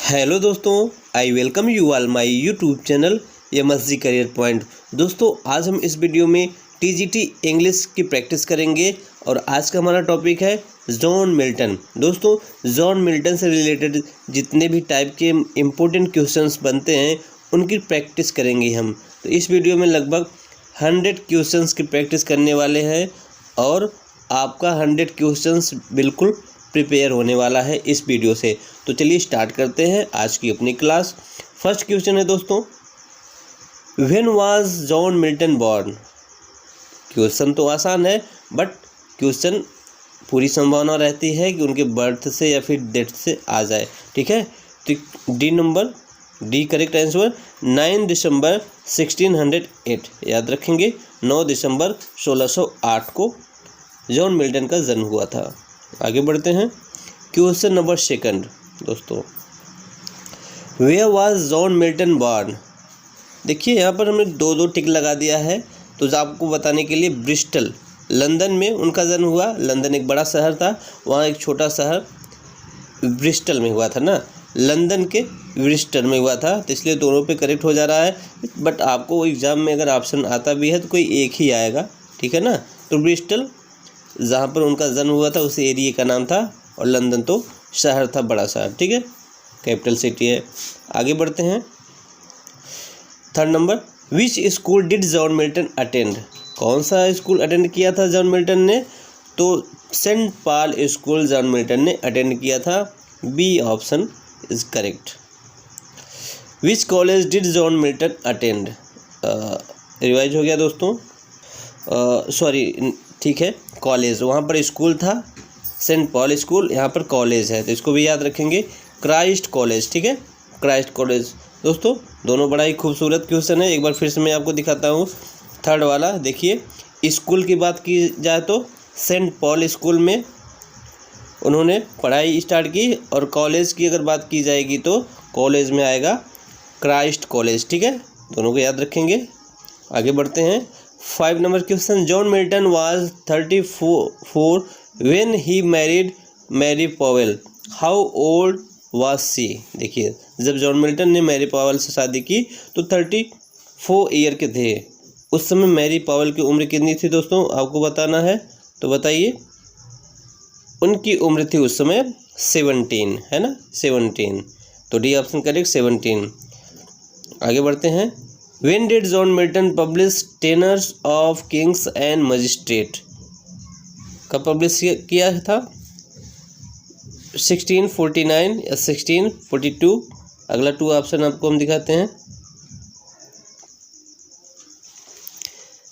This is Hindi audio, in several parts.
हेलो दोस्तों, I welcome you all my YouTube channel MSG career point. दोस्तों, आज हम इस वीडियो में टीजीटी इंग्लिश की प्रैक्टिस करेंगे और आज का हमारा टॉपिक है जॉन मिल्टन। दोस्तों, जॉन मिल्टन से रिलेटेड जितने भी टाइप के इम्पोर्टेंट क्वेश्चंस बनते हैं उनकी प्रैक्टिस करेंगे हम। तो इस वीडियो में लगभग 100 क्वेश्चंस की प्रैक्टिस करने वाले हैं और आपका 100 क्वेश्चंस बिल्कुल प्रिपेयर होने वाला है इस वीडियो से। तो चलिए स्टार्ट करते हैं आज की अपनी क्लास। फर्स्ट क्वेश्चन है दोस्तों, when was John Milton born. Question तो आसान है बट क्वेश्चन पूरी संभावना रहती है कि उनके बर्थ से या फिर डेथ से आ जाए। ठीक है, तो डी करेक्ट आंसर 9 दिसंबर 1608 याद रखेंगे। 9 दिसंबर 1608 को जॉन मिल्टन का जन्म हुआ था। आगे बढ़ते हैं। क्वेश्चन नंबर सेकंड दोस्तों, where was John Milton born. देखिए यहाँ पर हमने दो टिक लगा दिया है तो आपको बताने के लिए ब्रिस्टल लंदन में उनका जन्म हुआ। लंदन एक बड़ा शहर था, वहाँ एक छोटा शहर ब्रिस्टल में हुआ था ना, लंदन के ब्रिस्टल में हुआ था, तो इसलिए दोनों पे करेक्ट हो जा रहा है। बट आपको एग्ज़ाम में अगर ऑप्शन आता भी है तो कोई एक ही आएगा, ठीक है ना। तो ब्रिस्टल जहाँ पर उनका जन्म हुआ था उस एरिया का नाम था और लंदन तो शहर था, बड़ा शहर, ठीक है, कैपिटल सिटी है। आगे बढ़ते हैं। Third number, which school did John Milton attend. कौन सा स्कूल अटेंड किया था जॉन मिल्टन ने? तो Saint Paul school John Milton ने अटेंड किया था। B option is correct. Which college did John Milton attend. Revise हो गया दोस्तों, सॉरी, ठीक है, कॉलेज, वहाँ पर स्कूल था सेंट पॉल स्कूल, यहाँ पर कॉलेज है तो इसको भी याद रखेंगे, क्राइस्ट कॉलेज, ठीक है, क्राइस्ट कॉलेज। दोस्तों, दोनों बड़ा ही खूबसूरत क्वेश्चन है। एक बार फिर से मैं आपको दिखाता हूँ। थर्ड वाला देखिए, स्कूल की बात की जाए तो सेंट पॉल स्कूल में उन्होंने पढ़ाई स्टार्ट की और कॉलेज की अगर बात की जाएगी तो कॉलेज में आएगा क्राइस्ट कॉलेज, ठीक है, दोनों को याद रखेंगे। आगे बढ़ते हैं। 5 number question, John Milton was 34 when he married Mary Powell, how old was she. देखिए, जब जॉन मिल्टन ने मैरी पॉवेल से शादी की तो 34 ईयर के थे। उस समय मैरी पॉवेल की उम्र कितनी थी दोस्तों, आपको बताना है, तो बताइए। उनकी उम्र थी उस समय 17, है ना, 17, तो डी ऑप्शन करेक्ट, 17। आगे बढ़ते हैं। When did John Milton publish Tenors of Kings and Magistrate? कब पब्लिश किया था? 1649 या 1642? अगला 2 ऑप्शन आपको हम दिखाते हैं।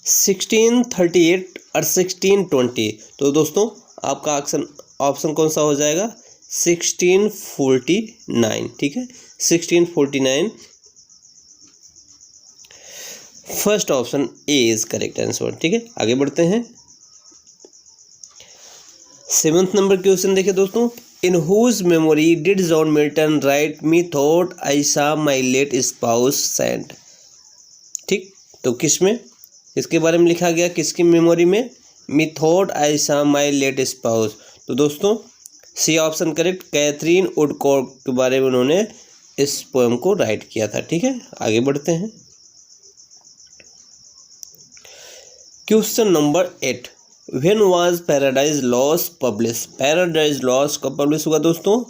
1638 और 1620। तो दोस्तों, आपका ऑप्शन कौन सा हो जाएगा? 1649, ठीक है, 1649 first option A is correct answer, ठीक है। आगे बढ़ते हैं। 7th नंबर क्वेश्चन देखिए दोस्तों, in whose memory did John Milton write me thought I saw my late spouse saint. ठीक, तो किस में, इसके बारे में लिखा गया, किसकी मेमोरी में? मी thought I saw my late spouse. तो दोस्तों, C option correct, Katherine Woodcock के बारे में उन्होंने इस पोएम को राइट किया था, ठीक है। आगे बढ़ते हैं। Question number 8, when was paradise lost publish. Paradise lost कब पब्लिश हुआ दोस्तों?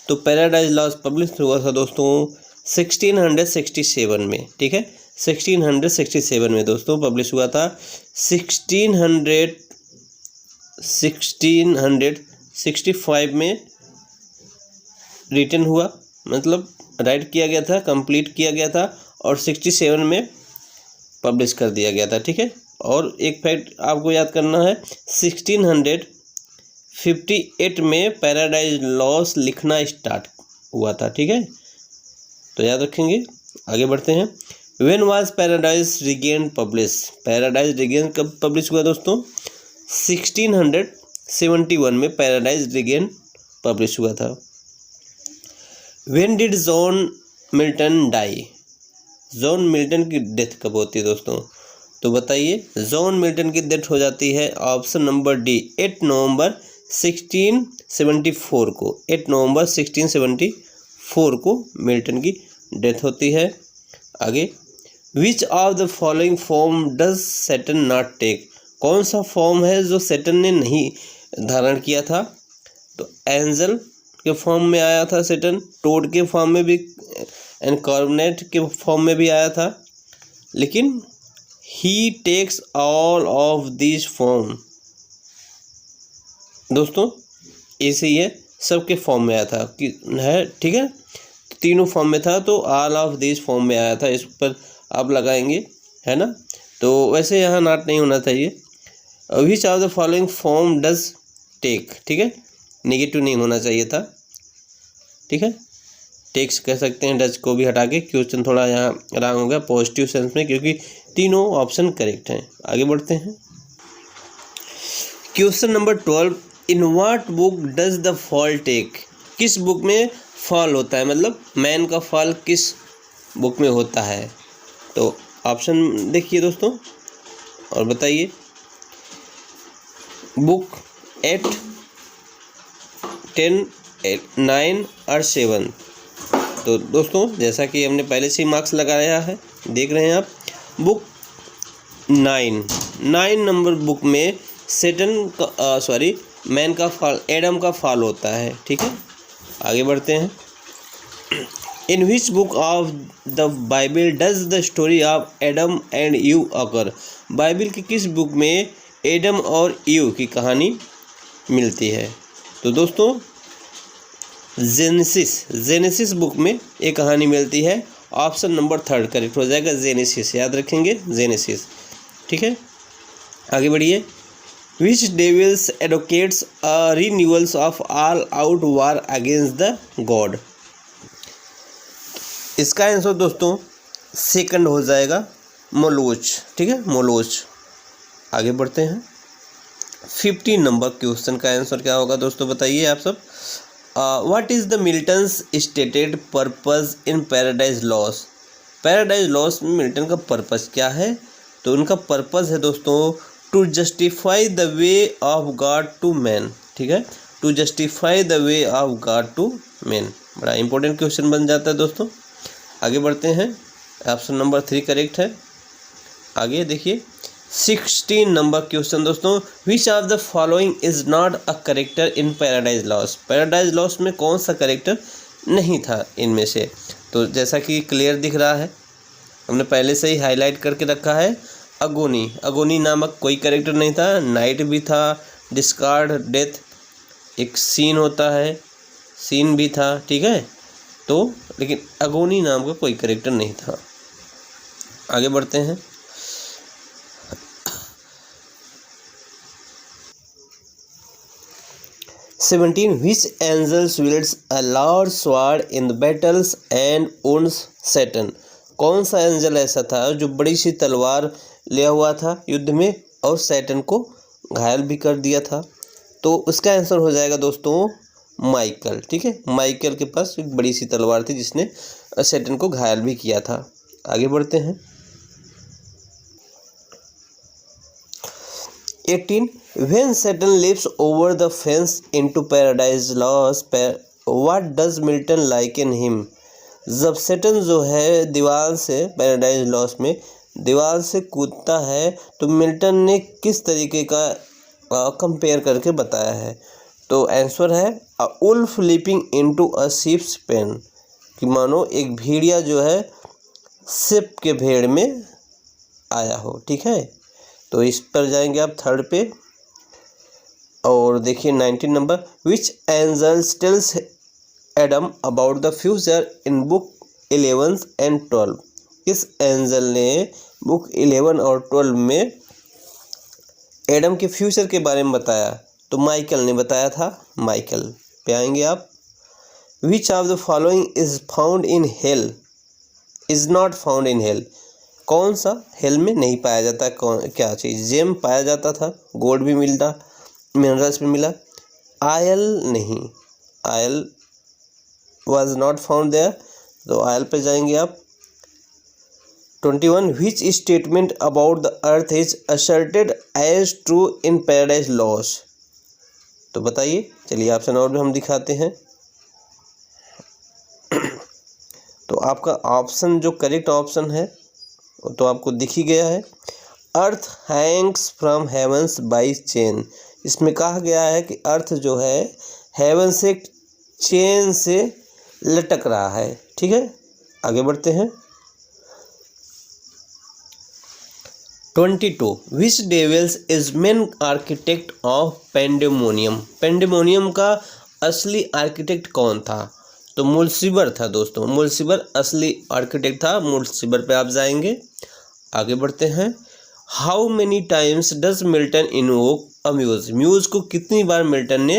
तो पैराडाइज लॉस्ट पब्लिश हुआ था दोस्तों 1667 में, ठीक है, 1667 में दोस्तों पब्लिश हुआ था। 1665 में रिटन हुआ, मतलब राइट किया गया था, कंप्लीट किया गया था और 67 में पब्लिश कर दिया गया था, ठीक है। और एक फैक्ट आपको याद करना है, 1658 में पैराडाइज लॉस्ट लिखना स्टार्ट हुआ था, ठीक है, तो याद रखेंगे। आगे बढ़ते हैं। When was Paradise Regain publish. Paradise Regain कब पब्लिश हुआ दोस्तों? 1671 में पैराडाइज रिगेन पब्लिश हुआ था। When did John Milton die. John Milton की डेथ कब होती है दोस्तों? तो बताइए, जॉन मिल्टन की डेथ हो जाती है ऑप्शन नंबर डी 8 नवंबर 1674 को, 8 नवंबर 1674 4 को मिल्टन की डेथ होती है। आगे, which of the following form does Satan not take, कौन सा फॉर्म है जो सैटर्न ने नहीं धारण किया था? तो एंजल के फॉर्म में आया था सैटर्न, टोड के फॉर्म में भी एंड कार्बोनेट के फॉर्म में भी आया था, लेकिन he takes all of this form. दोस्तों ऐसे ही है, सबके फॉर्म में आया था कि है, ठीक है, तीनों फॉर्म में था, तो ऑल ऑफ दिस फॉर्म में आया था, इस पर आप लगाएंगे, है ना। तो वैसे यहाँ नॉट नहीं होना चाहिए। Which of the following form does take, ठीक है, नेगेटिव नहीं होना चाहिए था, ठीक है, टेक्स कह सकते हैं, डज को भी हटा के। क्वेश्चन थोड़ा यहाँ रॉन्ग हो गया पॉजिटिव सेंस में, क्योंकि तीनों ऑप्शन करेक्ट हैं। आगे बढ़ते हैं। Question number 12, in what book does the fall take, किस बुक में फॉल होता है, मतलब मैन का फॉल किस बुक में होता है? तो ऑप्शन देखिए दोस्तों और बताइए। बुक 8, 10, 9 और 7। तो दोस्तों जैसा कि हमने पहले से ही मार्क्स लगाया है, देख रहे हैं आप, बुक 9 नंबर बुक में सैटर्न का मैन का फॉल, एडम का फॉल होता है, ठीक है। आगे बढ़ते हैं। In which book of the Bible does the story of Adam and Eve occur, Bible की किस बुक में एडम और ईव की कहानी मिलती है? तो दोस्तों जेनेसिस बुक में एक कहानी मिलती है। ऑप्शन नंबर 3 करेक्ट हो जाएगा, जेनेसिस, याद रखेंगे जेनेसिस, ठीक है। आगे बढ़िए। Which devils advocates renewals of all out war against the God, इसका आंसर दोस्तों सेकंड हो जाएगा, मोलोच, ठीक है, मोलोच। आगे बढ़ते हैं। 15 नंबर क्वेश्चन का आंसर क्या होगा दोस्तों, बताइए आप सब। What is the Milton's stated purpose in Paradise loss, paradise Lost में मिल्टन का पर्पस क्या है? तो उनका पर्पस है दोस्तों to justify the way of God to man, ठीक है, to justify the way of God to man. बड़ा इंपॉर्टेंट क्वेश्चन बन जाता है दोस्तों। आगे बढ़ते हैं। ऑप्शन नंबर 3 करेक्ट है। आगे देखिए 16 नंबर क्वेश्चन दोस्तों, विच of the following is not a character in Paradise loss, paradise Lost में कौन सा करेक्टर नहीं था इनमें से? तो जैसा कि क्लियर दिख रहा है, हमने पहले से ही हाईलाइट करके रखा है, अगोनी नामक कोई करेक्टर नहीं था, नाइट भी था, डिस्कार्ड डेथ एक सीन होता है, सीन भी था, ठीक है, तो लेकिन अगोनी नाम का कोई करेक्टर नहीं था। आगे बढ़ते हैं। Which angels wields a large sword in the battles and wounds Satan, कौन सा एंजल ऐसा था जो बड़ी सी तलवार लिया हुआ था युद्ध में और सैटन को घायल भी कर दिया था? तो उसका आंसर हो जाएगा दोस्तों माइकल, ठीक है, माइकल के पास एक बड़ी सी तलवार थी जिसने सैटन को घायल भी किया था। आगे बढ़ते हैं। 18 when Satan leaps over the fence into paradise lost, what does Milton liken him, जब सैटन जो है दीवार से पैराडाइज लॉस में दीवार से कूदता है तो मिल्टन ने किस तरीके का कंपेयर करके बताया है? तो आंसर है a wolf leaping into a sheep's pen, कि मानो एक भेड़िया जो है शिप के भेड़ में आया हो, ठीक है। तो इस पर जाएंगे आप 3rd पे और देखिए 19 नंबर, which angels tells Adam about the future in book 11 and 12, किस एंजल ने बुक 11 और 12 में एडम के फ्यूचर के बारे में बताया? तो माइकल ने बताया था, माइकल पे आएंगे आप। विच of the following is found in hell, is not found in hell, कौन सा हेल में नहीं पाया जाता? क्या चीज़? जेम पाया जाता था, गोल्ड भी मिलता, मिनरल्स भी मिला, आयल नहीं, isle was not found there, तो आयल पे जाएंगे आप। 21 which statement about the earth is asserted as true in Paradise Lost, तो बताइए। चलिए ऑप्शन और भी हम दिखाते हैं। तो आपका ऑप्शन जो करेक्ट ऑप्शन है तो आपको दिख ही गया है, earth hangs from heavens by chain. इसमें कहा गया है कि अर्थ जो है हेवन से चेन से लटक रहा है। ठीक है, आगे बढ़ते हैं। 22 which devils is main architect of pandemonium. Pandemonium का असली आर्किटेक्ट कौन था? तो मुल्सिबर था दोस्तों, मुल्सिबर असली आर्किटेक्ट था। मुल्सिबर पे आप जाएंगे। आगे बढ़ते हैं। How many times does Milton invoke a muse. Muse को कितनी बार मिल्टन ने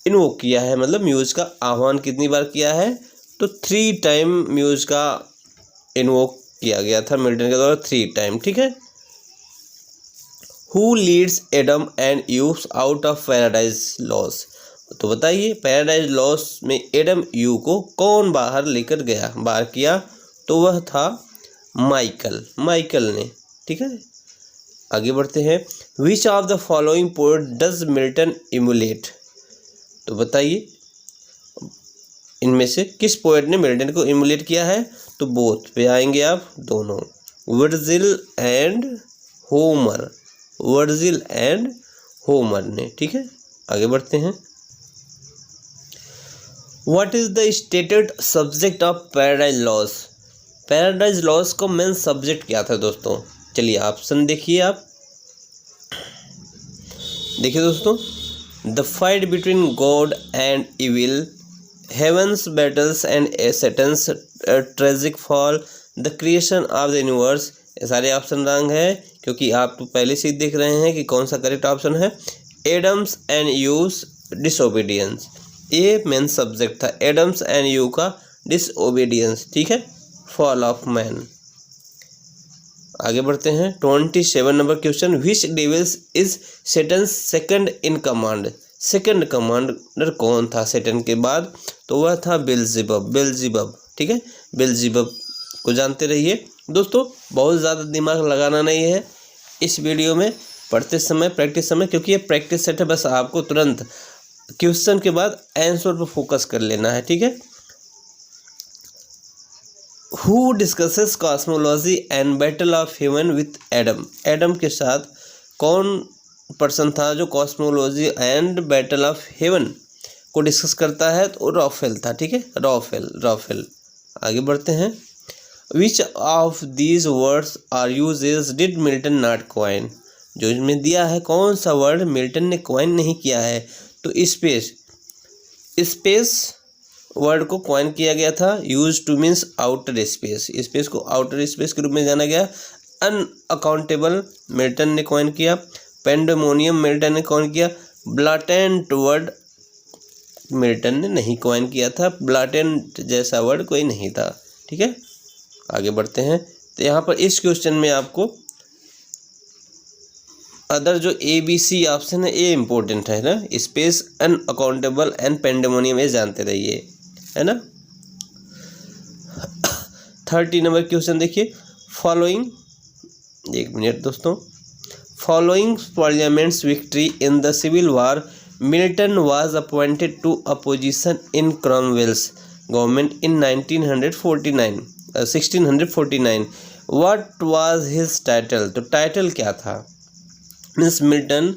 इन्वोक किया है, मतलब म्यूज का आह्वान कितनी बार किया है? तो 3 टाइम म्यूज का इन्वोक किया गया था मिल्टन के द्वारा, 3 टाइम। ठीक है। Who Leeds Adam and ewe out of paradise Lost. तो बताइए पैराडाइज लॉस में एडम ईव को कौन बाहर लेकर गया, बाहर किया? तो वह था माइकल ने। ठीक है, आगे बढ़ते हैं। Which of the following poet does Milton emulate. तो बताइए इनमें से किस पोएट ने मिल्टन को इमुलेट किया है? तो बोथ पे आएंगे आप, दोनों, Virgil and Homer, Virgil and Homer ने। ठीक है, आगे बढ़ते हैं। What is the stated subject of paradise loss. Paradise lost का मेन सब्जेक्ट क्या था दोस्तों? चलिए ऑप्शन देखिए आप। देखिए दोस्तों, the fight between God and evil, heavens battles and Satan's tragic fall, the creation of the universe. ये सारे ऑप्शन रॉन्ग है क्योंकि आप पहले से ही देख रहे हैं कि कौन सा करेक्ट ऑप्शन है। एडम्स एंड यूज डिसओबीडियंस, ये मेन सब्जेक्ट था, एडम्स एंड यू का डिसओबीडियंस। ठीक है, फॉल ऑफ मैन। आगे बढ़ते हैं। 27 number question. Which devils is Satan's second in command. Second commander कौन था सैटन के बाद? तो वह था बेल्जेबब। ठीक है, बेल्जेबब को जानते रहिए दोस्तों। बहुत ज़्यादा दिमाग लगाना नहीं है इस वीडियो में, पढ़ते समय, प्रैक्टिस समय, क्योंकि ये प्रैक्टिस सेट है। बस आपको तुरंत क्वेश्चन के बाद आंसर पर फोकस कर लेना है। ठीक है। Who discusses cosmology and battle of haven with Adam. Adam के साथ कौन पर्सन था जो cosmology and battle of haven को डिस्कस करता है? तो रॉफेल था। ठीक है, रॉफेल। आगे बढ़ते हैं। Which of these words are uses did Milton not coin. जो इसमें दिया है कौन सा वर्ड मिल्टन ने कॉइन नहीं किया है? तो स्पेस वर्ड को कॉइन किया गया था। Use two means outer space, space को आउटर स्पेस के रूप में जाना गया। अनअकाउंटेबल मिल्टन ने कॉइन किया। पेंडेमोनियम मिल्टन ने कॉइन किया। ब्लाटेंट वर्ड मिल्टन ने नहीं कॉइन किया था, ब्लाटेंट जैसा वर्ड कोई नहीं था। ठीक है, आगे बढ़ते हैं। तो यहाँ पर इस क्वेश्चन में आपको अदर जो ABC ऑप्शन है ये इम्पोर्टेंट है ना, स्पेस, अनअकाउंटेबल एंड पेंडेमोनियम, ये जानते रहिए, है ना। 30 नंबर क्वेश्चन देखिए। फॉलोइंग, एक मिनट दोस्तों, following parliament's victory in the civil war Milton was appointed to a position in Cromwell's government in 1649। What was his title. तो टाइटल क्या था? मीन्स मिल्टन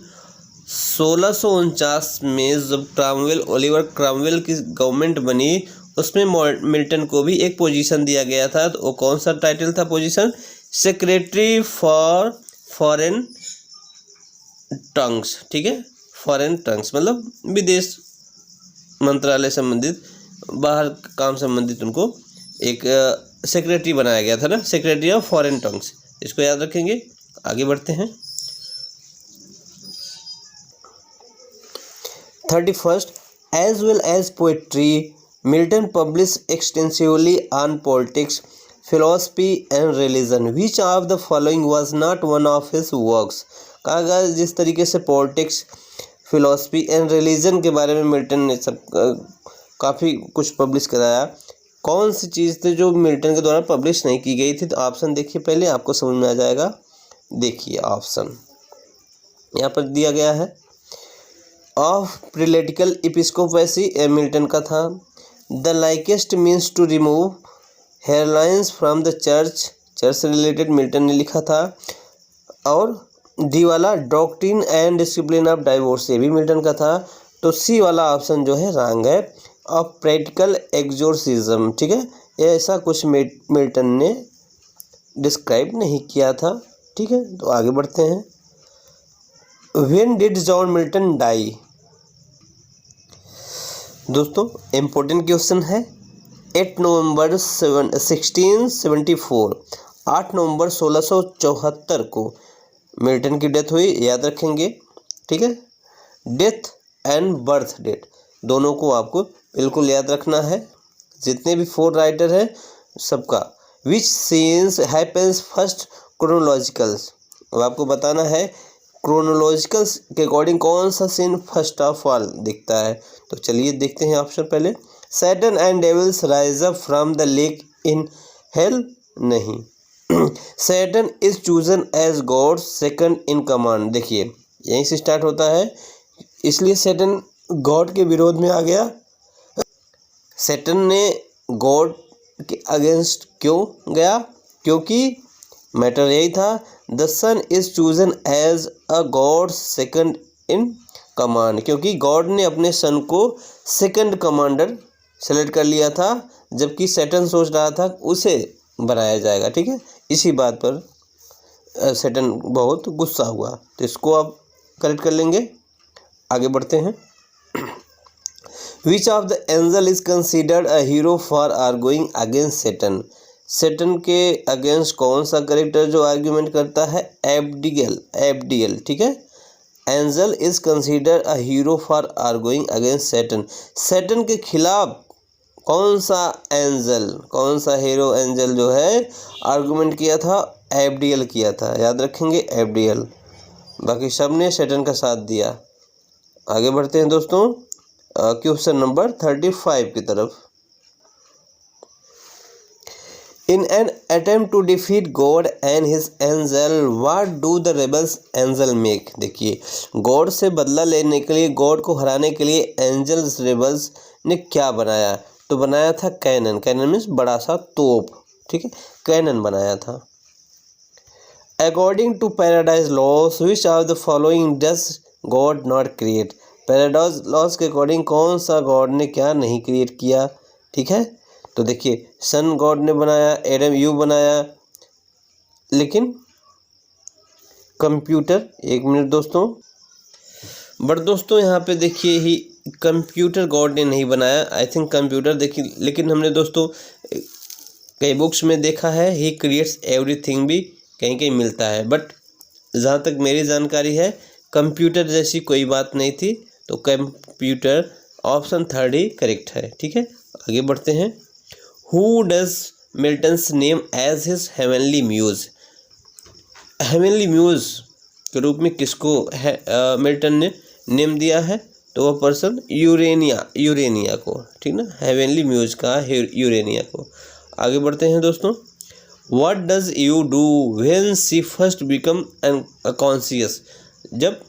1649 में जब ओलिवर क्रॉमवेल की गवर्नमेंट बनी, उसमें मिल्टन को भी एक पोजीशन दिया गया था। तो वो कौन सा टाइटल था? Position secretary for foreign tongues. ठीक है, फॉरेन टंग्स मतलब विदेश मंत्रालय संबंधित, बाहर काम संबंधित उनको एक सेक्रेटरी बनाया गया था ना, सेक्रेटरी ऑफ फॉरेन टंग्स। इसको याद रखेंगे। आगे बढ़ते हैं। 31st, as well as poetry, Milton published extensively on politics, philosophy and religion. Which of the following was not one of his works? कहा गया जिस तरीके से पॉलिटिक्स, फिलोसफी एंड रिलीजन के बारे में मिल्टन ने सब काफ़ी कुछ पब्लिश कराया, कौन सी चीज़ थी जो मिल्टन के द्वारा पब्लिश नहीं की गई थी? तो ऑप्शन देखिए पहले, आपको समझ में आ जाएगा। देखिए ऑप्शन यहाँ पर दिया गया है। ऑफ प्रिलेटिकल एपिस्कोपेसी मिल्टन का था। The likeliest means to remove hirelings from the church, church से रिलेटेड मिल्टन ने लिखा था। और डी वाला doctrine and discipline of divorce, ये भी मिल्टन का था। तो सी वाला ऑप्शन जो है रॉन्ग है, ऑफ प्रैक्टिकल एग्जोर्सिज्म, ठीक है, ऐसा कुछ मिल्टन ने डिस्क्राइब नहीं किया था, ठीक है। तो आगे बढ़ते हैं। When did John Milton die? दोस्तों इम्पोर्टेंट क्वेश्चन है। 8 नवंबर 1674, 8 नवंबर 1674 को मिल्टन की डेथ हुई, याद रखेंगे, ठीक है। डेथ एंड बर्थ डेट दोनों को आपको बिल्कुल याद रखना है, जितने भी 4 राइटर हैं सबका। विच सीन्स हैपेंस फर्स्ट क्रोनोलॉजिकल्स, अब आपको बताना है क्रोनोलॉजिकल्स के अकॉर्डिंग कौन सा सीन फर्स्ट ऑफ ऑल दिखता है। तो चलिए देखते हैं ऑप्शन पहले। Satan and devils rise up from the lake in hell, नहीं। Satan is chosen as God second in command, देखिए यहीं से स्टार्ट होता है, इसलिए सैटन गॉड के विरोध में आ गया। सैटन ने गॉड के अगेंस्ट क्यों गया? क्योंकि मैटर यही था, the son is chosen as a God second in command, क्योंकि गॉड ने अपने सन को सेकंड कमांडर सेलेक्ट कर लिया था, जबकि सैटन सोच रहा था उसे बनाया जाएगा, ठीक है। इसी बात पर सैटन बहुत गुस्सा हुआ, तो इसको आप करेक्ट कर लेंगे। आगे बढ़ते हैं। Which of the angel is considered a hero for arguing against Satan, Satan के अगेंस्ट कौन सा करेक्टर जो आर्ग्यूमेंट करता है? एबडियल, एबडियल, ठीक है। Angel is considered a hero for arguing against Satan, Satan के खिलाफ कौन सा एंजल, कौन सा हीरो एंजल जो है आर्गुमेंट किया था? एबडियल किया था, याद रखेंगे एबडियल। बाकी सब ने सैटन का साथ दिया। आगे बढ़ते हैं दोस्तों क्वेश्चन नंबर 35 की तरफ। In an attempt to defeat God and his angel what do the rebels angel make, देखिए गॉड से बदला लेने के लिए, गॉड को हराने के लिए एंजल्स रेबल्स ने क्या बनाया? तो बनाया था कैनन, कैनन मीन्स बड़ा सा तोप, ठीक है, कैनन बनाया था। According to Paradise Lost which of the following does God not create, Paradise Lost के अकॉर्डिंग कौन सा गॉड ने क्या नहीं क्रिएट किया, ठीक है। तो देखिए सन गॉड ने बनाया, एडम यू बनाया, लेकिन कंप्यूटर, एक मिनट दोस्तों, बट दोस्तों यहाँ पे देखिए ही कंप्यूटर गॉड ने नहीं बनाया, आई थिंक कंप्यूटर, देखिए लेकिन हमने दोस्तों कई बुक्स में देखा है ही क्रिएट्स एवरीथिंग भी कहीं कहीं मिलता है, बट जहाँ तक मेरी जानकारी है कंप्यूटर जैसी कोई बात नहीं थी, तो कंप्यूटर ऑप्शन 3 ही करेक्ट है, ठीक है। आगे बढ़ते हैं। Who does Milton's name as his heavenly muse, heavenly muse के रूप में किसको मिल्टन ने नेम दिया है? तो वह पर्सन यूरेनिया, यूरेनिया को, ठीक ना, हेवनली म्यूज का यूरेनिया को। आगे बढ़ते हैं दोस्तों। What does you do when she first become conscious, जब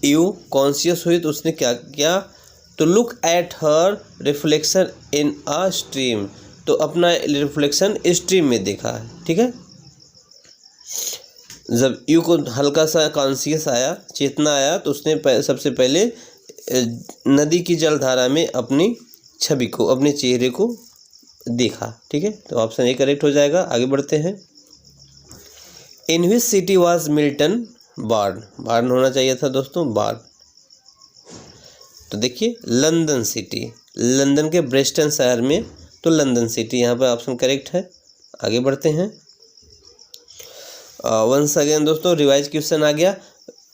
यू कॉन्शियस हुई तो उसने क्या किया? तो look at her reflection in a stream, तो अपना रिफ्लेक्शन स्ट्रीम में देखा है, ठीक है। जब यू को हल्का सा कॉन्शियस आया, चेतना आया, तो उसने सबसे पहले नदी की जलधारा में अपनी छवि को, अपने चेहरे को देखा, ठीक है। तो ऑप्शन ए करेक्ट हो जाएगा। आगे बढ़ते हैं। In which city was Milton born, born होना चाहिए था दोस्तों, बॉर्न, तो देखिए लंदन सिटी, लंदन के ब्रेस्टन शहर में, तो लंदन सिटी यहाँ पर ऑप्शन करेक्ट है। आगे बढ़ते हैं। वंस अगेन दोस्तों रिवाइज क्वेश्चन आ गया।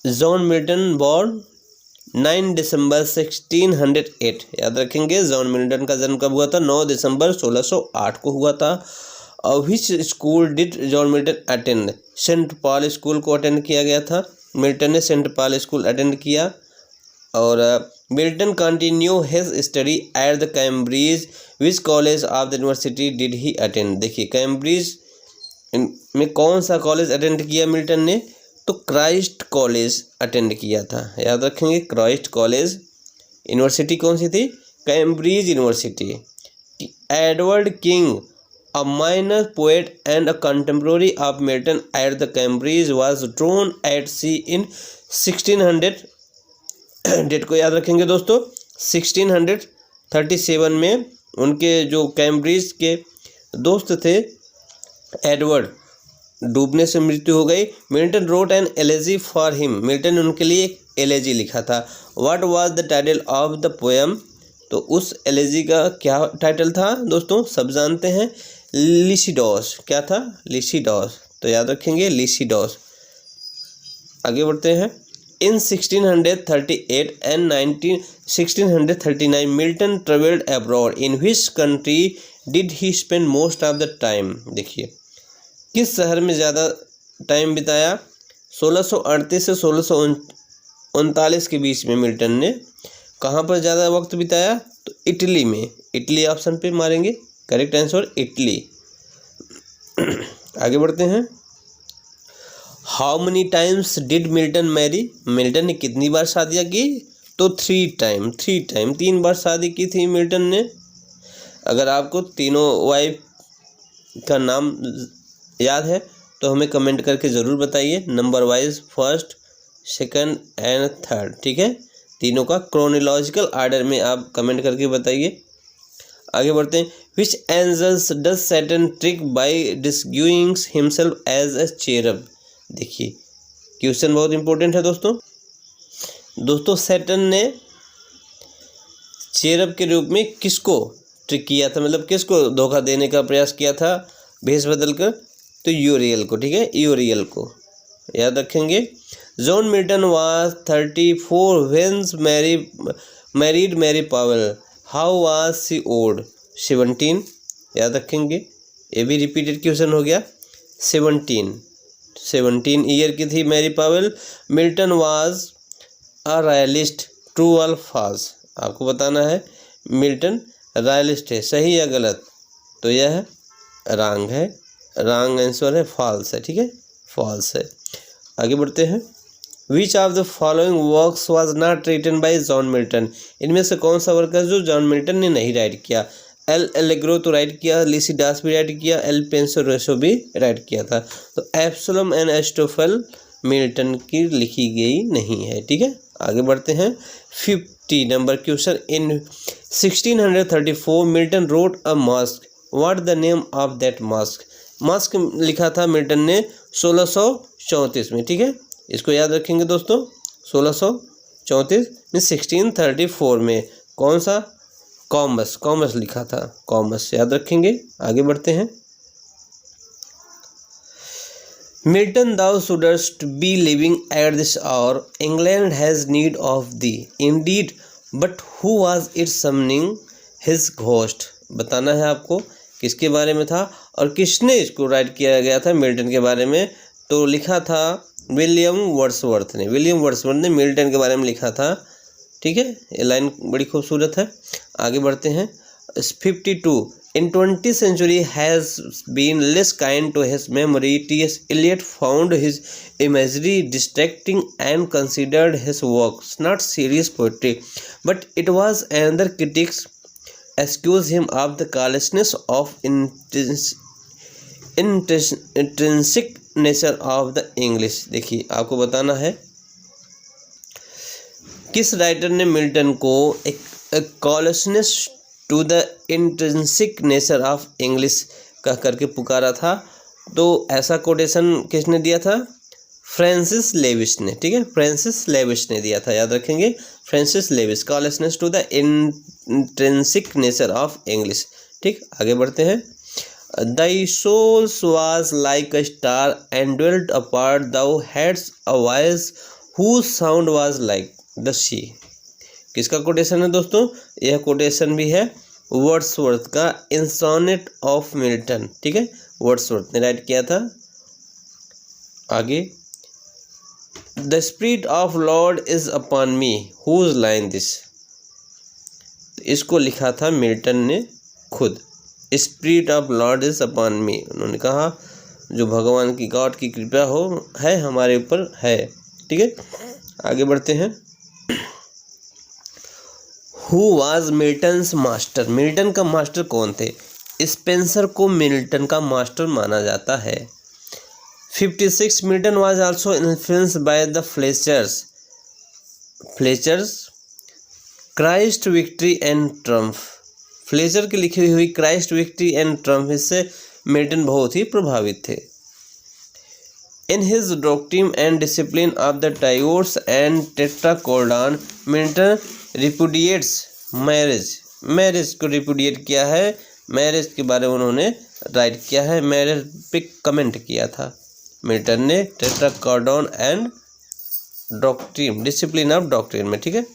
जॉन मिल्टन बॉर्न 9 दिसंबर 1608, याद रखेंगे जॉन मिल्टन का जन्म कब हुआ था? 9 दिसंबर 1608 को हुआ था। Which school did John Milton attend, Saint Paul school को अटेंड किया गया था, मिल्टन ने सेंट पॉल स्कूल अटेंड किया। और Milton continue his study at the Cambridge, which college of the university did he attend, देखिए कैम्ब्रिज में कौन सा कॉलेज अटेंड किया मिल्टन ने? तो क्राइस्ट कॉलेज अटेंड किया था, याद रखेंगे क्राइस्ट कॉलेज। यूनिवर्सिटी कौन सी थी? Cambridge university. Edward king, a minor poet and a contemporary of Milton at the Cambridge, was drawn at sea in 1600। Date को याद रखेंगे दोस्तों, 1637 में उनके जो कैम्ब्रिज के दोस्त थे एडवर्ड, डूबने से मृत्यु हो गई। Milton wrote an elegy for him, Milton ने उनके लिए एक एलेजी लिखा था। What was the title of the poem, तो उस एलेजी का क्या टाइटल था दोस्तों, सब जानते हैं, लिसिडॉस। क्या था, लिसिडॉस, तो याद रखेंगे लिसिडॉस। आगे बढ़ते हैं। इन 1638 and 1639 Milton travelled abroad, in which country did he spend most of the time. देखिए किस शहर में ज़्यादा टाइम बिताया, 1638 से 1639 के बीच में मिल्टन ने कहाँ पर ज़्यादा वक्त बिताया, तो इटली में। इटली ऑप्शन पे मारेंगे, करेक्ट आंसर इटली। आगे बढ़ते हैं। How many times did Milton marry, Milton ने कितनी बार शादियाँ की, तो 3 टाइम, 3 बार शादी की थी मिल्टन ने। अगर आपको तीनों वाइफ का नाम याद है तो हमें कमेंट करके ज़रूर बताइए, number wise, first, second and third, ठीक है। तीनों का क्रोनोलॉजिकल आर्डर में आप कमेंट करके बताइए। आगे बढ़ते हैं। Which angels does Saturn trick by disguising himself as a cherub. देखिए क्वेश्चन बहुत इंपॉर्टेंट है दोस्तों सैटर्न ने चेरब के रूप में किसको ट्रिक किया था, मतलब किसको धोखा देने का प्रयास किया था भेष बदल कर, तो यूरियल को, ठीक है, यूरियल को याद रखेंगे। John Milton was 34 when married Mary Powell, how was she old, 17, याद रखेंगे, ये भी रिपीटेड क्वेश्चन हो गया। 17 ईयर की थी Mary Powell. Milton was a royalist, true और फॉल्स, आपको बताना है मिल्टन रॉयलिस्ट है, सही या गलत, तो यह रॉन्ग है, रॉन्ग आंसर है, फॉल्स है, ठीक है, फॉल्स है। आगे बढ़ते हैं। Which of the following works was not written by John Milton, इनमें से कौन सा वर्क है जो जॉन मिल्टन ने नहीं राइट किया। एल एलेग्रो तो राइट किया, लिसिडास भी राइट किया, एल पेंसोरेसो भी राइट किया था, तो एब्सोलम एंड एस्टोफेल मिल्टन की लिखी गई नहीं है, ठीक है। आगे बढ़ते हैं। 50 number question. In 1634 Milton wrote a mask, what the name of that mask, mask लिखा था मिल्टन ने 1634 में, ठीक है, इसको याद रखेंगे दोस्तों। 1634 में 1634 में कौन सा, कॉमस लिखा था, कॉमस, याद रखेंगे। आगे बढ़ते हैं। Milton thou shouldst be living at this hour, England has need of thee, indeed but who was it summoning his ghost, बताना है आपको किसके बारे में था और किसने इसको राइट किया गया था मिल्टन के बारे में, तो लिखा था विलियम वर्ड्सवर्थ ने, विलियम वर्ड्सवर्थ ने मिल्टन के बारे में लिखा था, ठीक है, ये लाइन बड़ी खूबसूरत है। आगे बढ़ते हैं। 52 इन 20th century has been less kind to his memory. T.S. Eliot found his imagery distracting and considered his works not serious poetry, but it was another critics accused him of the carelessness of intrinsic nature of the English। देखिए आपको बताना है किस राइटर ने मिल्टन को एक callousness to the intrinsic nature of English कह करके पुकारा था, तो ऐसा कोटेशन किसने दिया था, फ्रांसिस लेविस ने, ठीक है, फ्रांसिस लेविस ने दिया था, याद रखेंगे, Francis Lewis, callousness to the intrinsic nature of English, ठीक। आगे बढ़ते हैं। Thy soul was like a star and dwelt apart, thou hadst a voice whose sound was like the sea। किसका कोटेशन है दोस्तों, यह कोटेशन भी है वर्ड्सवर्थ का, इन सोनेट ऑफ मिल्टन, ठीक है, वर्ड्सवर्थ ने राइट किया था। आगे, the spirit of lord is upon me, whose line this, इसको लिखा था मिल्टन ने खुद, spirit of lord is upon me, उन्होंने कहा जो भगवान की, गॉड की कृपा हो है हमारे ऊपर है, ठीक है। आगे बढ़ते हैं। Who was Milton's master, Milton का मास्टर कौन थे? स्पेंसर को मिल्टन का मास्टर माना जाता है। 56 Milton was also influenced by the Fletcher's Christ victory and triumph, Fletcher की लिखी हुई क्राइस्ट विक्ट्री एंड ट्रम्फ, इससे मिल्टन बहुत ही प्रभावित थे। In his doctrine and discipline of the triodes and Tetrachordon, Milton repudiates marriage को रिपुडिएट किया है, मैरिज के बारे में उन्होंने राइट किया है, मैरिज पे कमेंट किया था मिल्टन ने Tetrachordon and doctrine, discipline of doctrine में, ठीक है।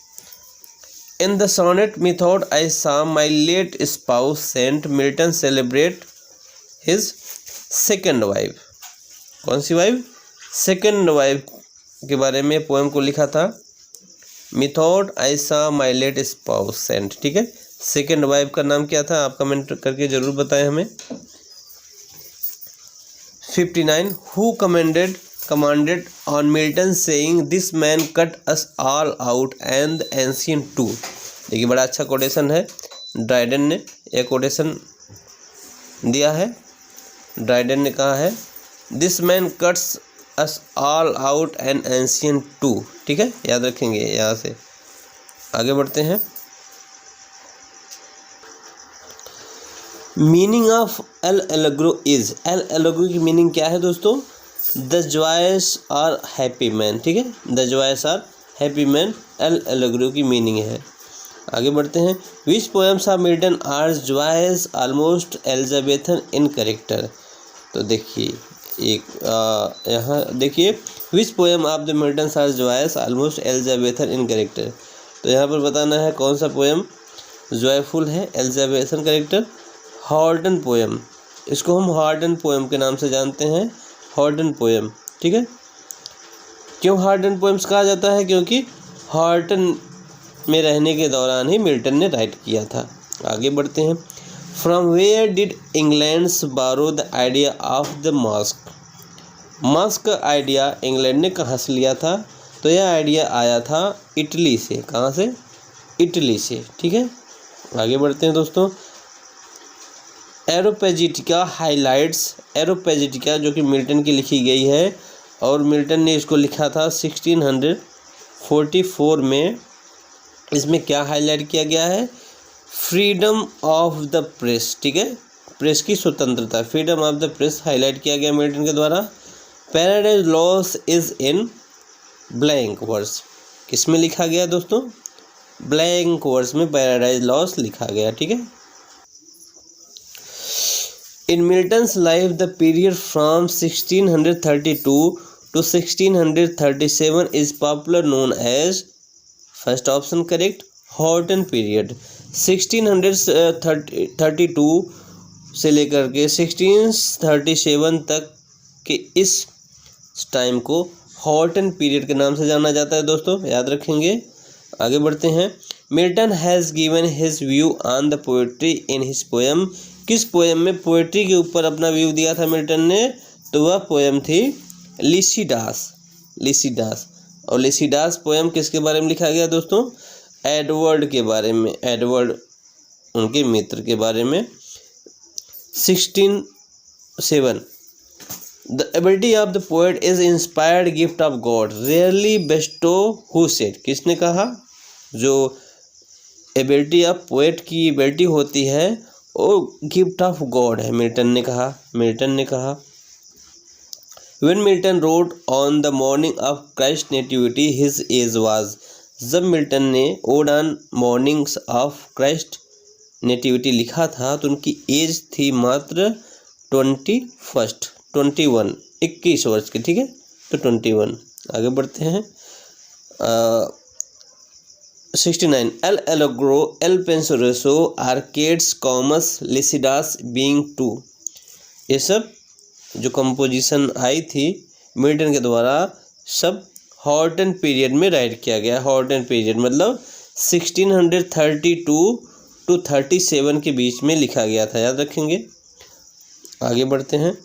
In the sonnet method I saw my late spouse saint, Milton celebrate his second wife, कौन सी वाइफ? सेकेंड वाइफ के बारे में पोएम को लिखा था। Methought I saw my late spouse saint, ठीक है। सेकेंड वाइफ का नाम क्या था? आप कमेंट करके जरूर बताएं हमें। 59 who commanded on Milton saying this man cut us all out and the ancient too, देखिए बड़ा अच्छा कोटेशन है, ड्राइडन ने यह कोटेशन दिया है। ड्राइडन ने कहा है this man cuts us all out and ancient too, ठीक है, याद रखेंगे। यहाँ से आगे बढ़ते हैं। Meaning of L'Allegro is, L'Allegro की मीनिंग क्या है दोस्तों? The joyous or happy man, ठीक है, the joyous or happy man L'Allegro की मीनिंग है। आगे बढ़ते हैं। Which poems of Milton are joyous almost Elizabethan in character, तो देखिए एक यहाँ देखिए which poem of the Milton are joyous almost Elizabethan in character, तो यहाँ पर बताना है कौन सा पोएम जॉयफुल है, एलिजाबेथन कैरेक्टर। हॉर्डन पोएम, इसको हम हॉर्डन पोएम के नाम से जानते हैं, हॉर्डन पोएम, ठीक है। क्यों हॉर्डन पोएम्स कहा जाता है? क्योंकि हॉर्टन में रहने के दौरान ही मिल्टन ने राइट किया था। आगे बढ़ते हैं। From where did England's borrow the idea of the masque, masque का आइडिया इंग्लैंड ने कहाँ से लिया था? तो यह आइडिया आया था इटली से। कहाँ से? इटली से, ठीक है। आगे बढ़ते हैं दोस्तों। एरोपेजिटिका हाइलाइट्स, एरोपेजिटिका जो कि मिल्टन की लिखी गई है और मिल्टन ने इसको लिखा था 1644 में। इसमें क्या हाईलाइट किया गया है? फ्रीडम ऑफ द प्रेस, ठीक है, प्रेस की स्वतंत्रता, freedom of the press highlight किया गया मिल्टन के द्वारा। Paradise Lost is in blank verse, किस में लिखा गया दोस्तों? ब्लैंक वर्स में पैराडाइज लॉस्ट लिखा गया, ठीक है। In Milton's life, the period from 1632 to 1637 is popularly known as, first option correct, Horton period। 1632 से लेकर के 1637 तक के इस टाइम को हॉर्टन पीरियड के नाम से जाना जाता है दोस्तों, याद रखेंगे। आगे बढ़ते हैं। Milton has given his view on the poetry in his poem, किस पोएम में पोएट्री के ऊपर अपना व्यू दिया था मिल्टन ने? तो वह पोएम थी लिसिडास, लिसिडास। और लिसिडास पोएम किसके बारे में लिखा गया दोस्तों? एडवर्ड के बारे में, एडवर्ड उनके मित्र के बारे में। 16:7 the ability of the poet is inspired gift of God rarely Bairstow who said, किसने कहा? जो एबिलिटी ऑफ पोएट की एबिलिटी होती है वो गिफ्ट ऑफ गॉड है, मिल्टन ने कहा, मिल्टन ने कहा। When Milton road on the morning of Christ nativity his age was, जब मिल्टन ने odd on mornings of Christ nativity लिखा था तो उनकी एज थी मात्र 21 वर्ष की, ठीक है, तो 21। आगे बढ़ते हैं। 69 L'Allegro Il Penseroso Arcades Comus Lycidas being two, ये सब जो कंपोजिशन आई थी मिल्टन के द्वारा सब हॉर्टन पीरियड में राइट किया गया। हॉर्टन पीरियड मतलब 1632 to 37 के बीच में लिखा गया था, याद रखेंगे। आगे बढ़ते हैं।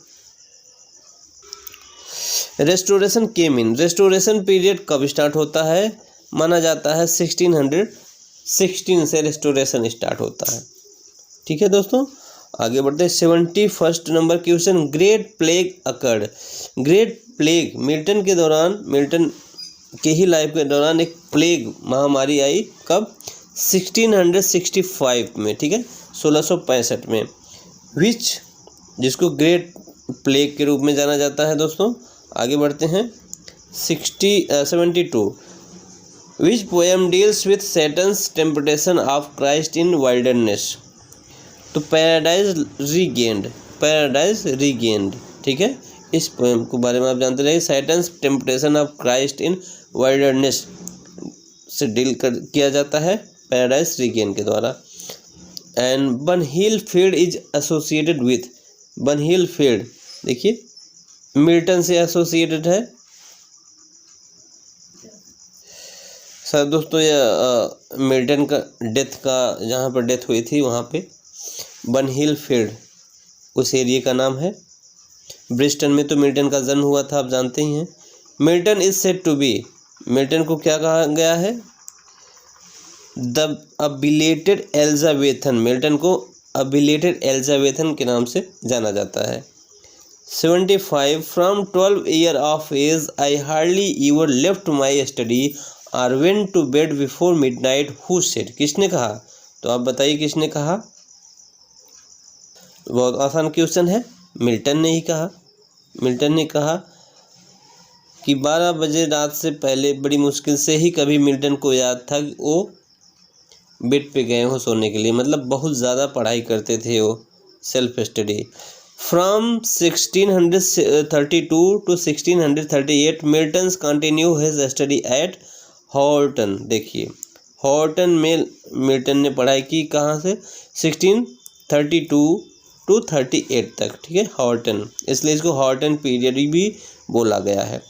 रेस्टोरेशन केम इन, रेस्टोरेशन पीरियड कब स्टार्ट होता है? माना जाता है 1600 16 से रेस्टोरेशन स्टार्ट होता है। ठीक है दोस्तों, आगे बढ़ते हैं। 71 number question, great plague occurred. Great plague Milton के दौरान, मिल्टन के ही लाइफ के दौरान एक प्लेग महामारी आई, कब? 1665 में, ठीक है, 1665 में। विच, जिसको ग्रेट प्लेग के रूप में जाना जाता है दोस्तों। आगे बढ़ते हैं। 72 which poem deals with Satan's temptation of Christ in wilderness. तो पैराडाइज रीगेन्ड, पैराडाइज रीगेन्ड, ठीक है, इस पोएम के बारे में आप जानते रहिए। Satan's temptation of Christ in wilderness से डील किया जाता है पैराडाइज रीगेन के द्वारा। And Bunhill Field is associated with, Bunhill Field देखिए मिल्टन से एसोसिएटेड है। सर दोस्तों ये मिल्टन का डेथ का, जहाँ पर डेथ हुई थी वहाँ पे बन हिल फील्ड उस एरिया का नाम है। ब्रिस्टन में तो मिल्टन का जन्म हुआ था, आप जानते ही हैं। Milton is said to be, Milton को क्या कहा गया है? द अबिलेटेड एलिजाबेथन, मिल्टन को अबिलेटेड एलिजाबेथन के नाम से जाना जाता है। 75 from 12 year of age I hardly ever left my study और went to bed before midnight. Who said, किसने कहा? तो आप बताइए किसने कहा? बहुत आसान क्वेश्चन है, मिल्टन ने ही कहा। मिल्टन ने कहा कि 12 बजे रात से पहले बड़ी मुश्किल से ही कभी मिल्टन को याद था कि वो बेड पे गए हो सोने के लिए, मतलब बहुत ज़्यादा पढ़ाई करते थे वो, self study. From 1632 to 1638 Milton's continue his study at Horton. देखिए हॉर्टन में मिल्टन ने पढ़ाई की, कहाँ से? 1632 टू 38 तक, ठीक है, हॉर्टन, इसलिए इसको हॉर्टन पीरियड भी बोला गया है।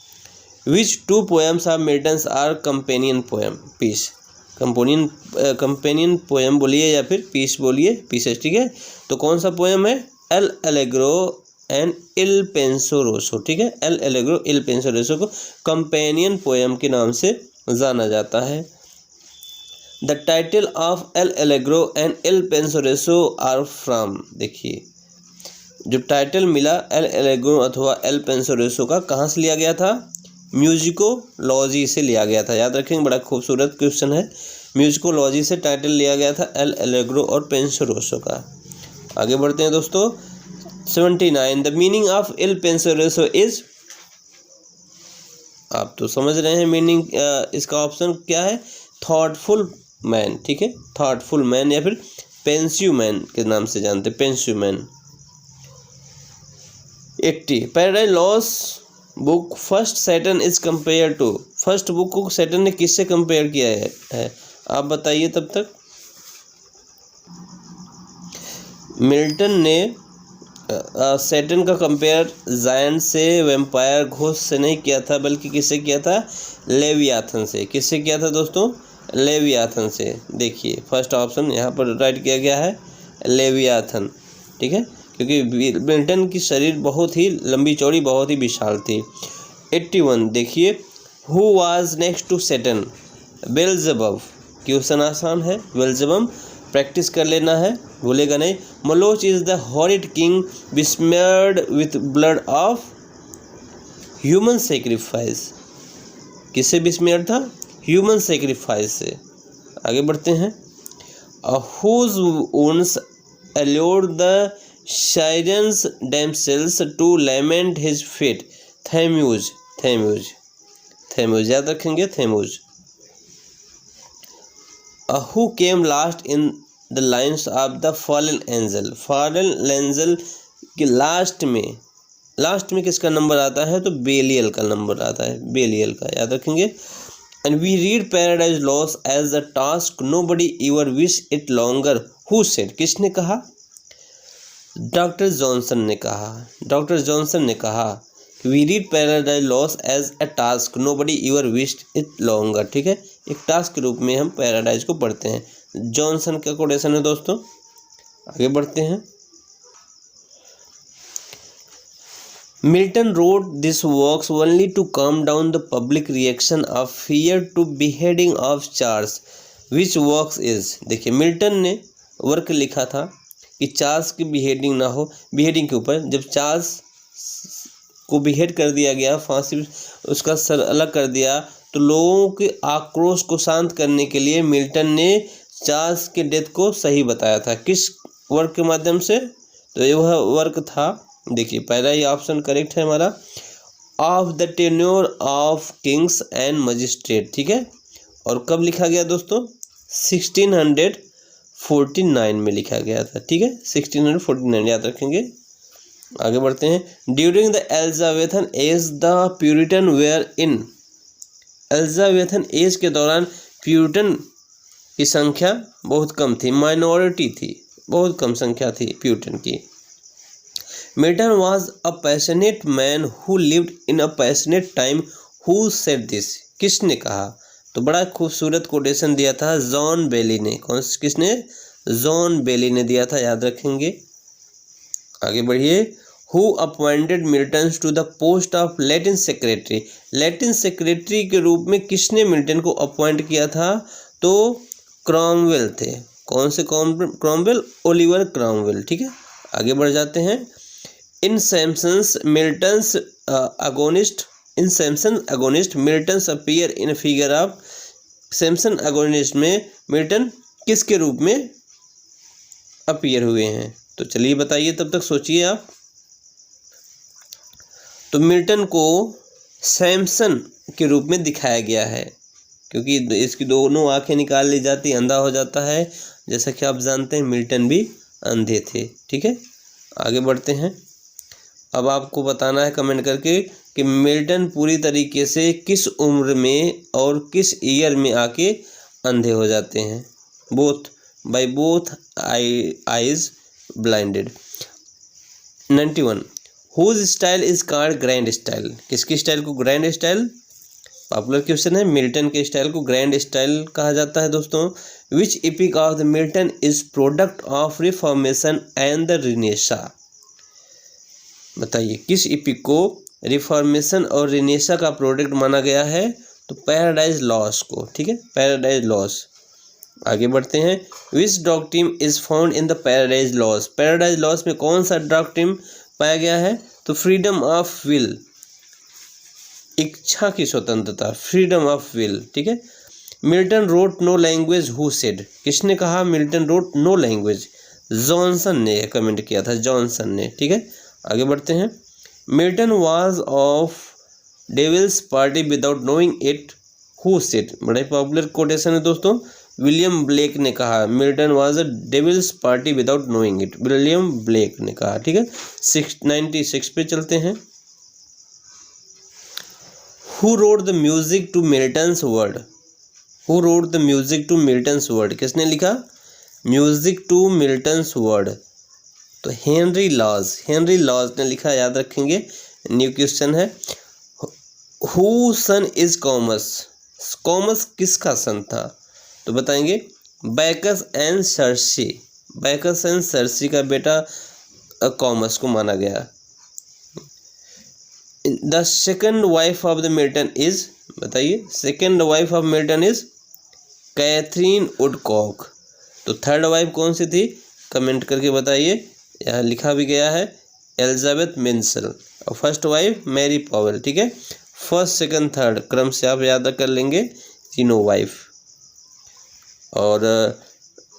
Which 2 poems of Milton's are companion poem piece, companion poem बोलिए या फिर पीस बोलिए, पीसेस, ठीक है। तो कौन सा पोएम है? एल एलेग्रो एंड इल पेंसोरोसो, ठीक है, एल एलेग्रो इल पेंसोरोसो को कंपेनियन पोएम के नाम से जाना जाता है। The title of L'Allegro and Il Penseroso are from, देखिए जो टाइटल मिला एल एलेग्रो अथवा एल पेंसोरोसो का, कहाँ से लिया गया था? म्यूजिकोलॉजी से लिया गया था। याद रखेंगे, बड़ा खूबसूरत क्वेश्चन है। म्यूजिकोलॉजी से टाइटल लिया गया था एल एलेग्रो और पेंसोरोसो का। आगे बढ़ते हैं दोस्तों। 79 the meaning of Il Penseroso is, आप तो समझ रहे हैं मीनिंग, इसका ऑप्शन क्या है? थॉटफुल मैन, ठीक है, थॉटफुल मैन या फिर पेंसिव मैन के नाम से जानते, pensive man. 80 Paradise Lost book first Satan is compare to, first book को सैटर्न ने किससे कंपेयर किया है? आप बताइए तब तक। मिल्टन ने सैटर्न का कंपेयर जायंट से, वैम्पायर, घोस्ट से नहीं किया था, बल्कि किससे किया था? लेवियाथन से। किससे किया था दोस्तों? लेवियाथन से। देखिए फर्स्ट ऑप्शन यहाँ पर राइट किया गया है, लेवियाथन, ठीक है, क्योंकि मिल्टन की शरीर बहुत ही लंबी चौड़ी, बहुत ही विशाल थी। 81 देखिए, who was next to Saturn? Beelzebub. Question आसान है, बेल्जेबब प्रैक्टिस कर लेना है, भूलेगा नहीं। Moloch is the horrid king besmeared with blood of human sacrifice. किससे बिस्मेयर्ड था? ह्यूमन सेक्रीफाइस से। आगे बढ़ते हैं। Whose wounds allured the Sirens themselves to lament his fate? Thammuz, Thammuz, Thammuz, याद रखेंगे, Thammuz. Who came last in the lines of the fallen angel? fallen angel के लास्ट में किसका नंबर आता है? तो बेलियल का नंबर आता है, बेलियल का, याद रखेंगे। And we read paradise lost as a task nobody ever wish it longer. Who said? किसने कहा? डॉक्टर जॉनसन ने कहा, डॉक्टर जॉनसन ने कहा we read Paradise Lost as a task nobody ever wished it longer, ठीक है, एक टास्क के रूप में हम पैराडाइज को पढ़ते हैं। जॉनसन का कोटेशन है दोस्तों। आगे बढ़ते हैं। Milton wrote these works only to calm down the public reaction of fear to beheading of Charles, which works is, देखिए मिल्टन ने वर्क लिखा था कि चार्ल्स की बिहेडिंग ना हो, बिहेडिंग के ऊपर। जब चार्ल्स को बिहेड कर दिया गया, फांसी उसका सर अलग कर दिया, तो लोगों के आक्रोश को शांत करने के लिए मिल्टन ने चार्ल्स के डेथ को सही बताया था। किस वर्क के माध्यम से? तो यह वर्क था, देखिए पहला ही ऑप्शन करेक्ट है हमारा, of the tenure of Kings and magistrate, ठीक है। और कब लिखा गया दोस्तों? 1649 में लिखा गया था, ठीक है, 1649 याद रखेंगे। आगे बढ़ते हैं। During the Elizabethan age the Puritan were in, Elizabethan age के दौरान प्यूरिटन की संख्या बहुत कम थी, माइनॉरिटी थी, बहुत कम संख्या थी प्यूरिटन की। Milton was a passionate man who lived in a passionate time, who said this, किसने कहा? तो बड़ा खूबसूरत कोटेशन दिया था जॉन बेली ने। किसने? जॉन बेली ने दिया था, याद रखेंगे। आगे बढ़िए। Who appointed Milton to the post of Latin secretary, Latin secretary के रूप में किसने मिल्टन को अपॉइंट किया था? तो क्रॉमवेल थे। कौन से क्रॉमवेल? ओलिवर क्रॉमवेल, ठीक है। आगे बढ़ जाते हैं। In Samson's Milton's Agonist, in Samson Agonist Milton's appear in figure of, Samson Agonist में मिल्टन किसके रूप में अपीयर हुए हैं? तो चलिए बताइए, तब तक सोचिए आप। तो मिल्टन को सैमसन के रूप में दिखाया गया है, क्योंकि इसकी दोनों आंखें निकाल ली जाती, अंधा हो जाता है। जैसा कि आप जानते हैं मिल्टन भी अंधे थे, ठीक है। आगे बढ़ते हैं। अब आपको बताना है कमेंट करके कि मिल्टन पूरी तरीके से किस उम्र में और किस ईयर में आके अंधे हो जाते हैं। Both by both eyes blinded. 91 whose style is called grand style, किसकी स्टाइल को ग्रैंड स्टाइल? पॉपुलर क्वेश्चन है। मिल्टन के स्टाइल को ग्रैंड स्टाइल कहा जाता है दोस्तों। Which epic of the Milton is product of Reformation and the Renaissance, बताइए किस एपिक को रिफॉर्मेशन और रिनेसा का प्रोडक्ट माना गया है? तो पैराडाइज लॉस्ट को, ठीक है, पैराडाइज लॉस्ट। आगे बढ़ते हैं। Which doctrine is found in the Paradise Lost, Paradise Lost में कौन सा डॉक्ट्रिन पाया गया है? तो फ्रीडम ऑफ विल, इच्छा की स्वतंत्रता, फ्रीडम ऑफ विल, ठीक है। Milton wrote no language, who said, किसने कहा Milton wrote no language? Johnson ने कमेंट किया था, जॉनसन ने, ठीक है। आगे बढ़ते हैं। Milton was of devil's party without knowing it, who said, बड़ा ही पॉपुलर कोटेशन है दोस्तों। विलियम ब्लेक ने कहा Milton was a devils party without knowing it, William Blake ने कहा, ठीक है। 96 पे चलते हैं। Who wrote the music to Milton's word? Who wrote the music to Milton's word? किसने लिखा म्यूजिक टू मिल्टन्स वर्ड? तो हेनरी लॉज, हेनरी लॉज ने लिखा, याद रखेंगे। न्यू क्वेश्चन है। Who son is Comus, Comus किसका सन था? तो बताएंगे Bacchus and Circe, Bacchus and Circe का बेटा कॉमस को माना गया। The second wife of the Milton is, बताइए second wife of Milton is Katherine Woodcock. तो थर्ड वाइफ कौन सी थी? कमेंट करके बताइए, यहाँ लिखा भी गया है एलिजाबेथ मिंसल। और फर्स्ट वाइफ मैरी पॉवेल, ठीक है। फर्स्ट सेकंड थर्ड क्रम से आप याद कर लेंगे तीनों वाइफ। और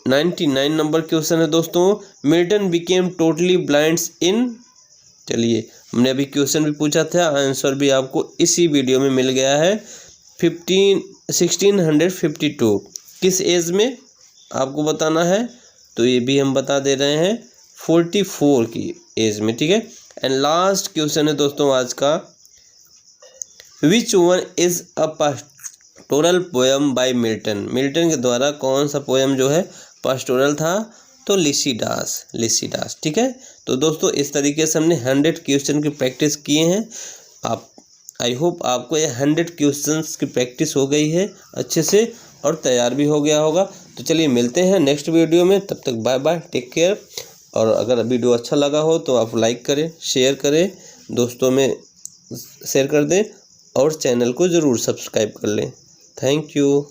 99 नंबर क्वेश्चन है दोस्तों। मिल्टन बिकेम टोटली ब्लाइंड इन, चलिए हमने अभी क्वेश्चन भी पूछा था, आंसर भी आपको इसी वीडियो में मिल गया है। 1652 किस एज में आपको बताना है? तो ये भी हम बता दे रहे हैं 44 की एज में, ठीक है। एंड लास्ट क्वेश्चन है दोस्तों आज का। Which one is a pastoral poem by Milton, Milton के द्वारा कौन सा पोएम जो है पास्टोरल था? तो लिसिडास, लिसिडास, ठीक है। तो दोस्तों इस तरीके से हमने 100 क्वेश्चन की प्रैक्टिस किए हैं। आप आई होप आपको ये 100 क्वेश्चंस की प्रैक्टिस हो गई है अच्छे से और तैयार भी हो गया होगा। तो चलिए मिलते हैं नेक्स्ट वीडियो में, तब तक बाय बाय, टेक केयर। और अगर वीडियो अच्छा लगा हो तो आप लाइक करें, शेयर करें, दोस्तों में शेयर कर दें और चैनल को ज़रूर सब्सक्राइब कर लें। Thank you.